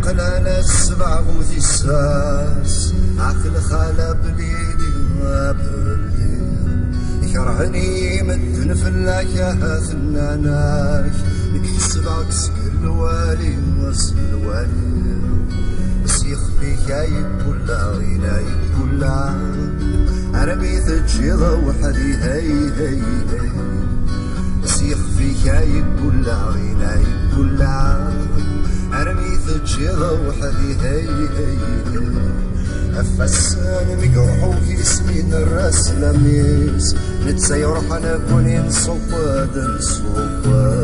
يعقل على السبع وذي الساس عقل خالب ليدي بلدي يكرهني مدن في اللاكه خناناك نكسب عكس كل والي وصل الوالي بس يخفيك عيب ولا غير عيب ولا عربي تجيض وحدي هي هي هي بس يخفيك عيب ولا غير عيب ولا عربي تجيض وحدي هي هي هي أفسان مقروح وكيسمين الراس لميس نتسير حنا كونين صوباد نصوباد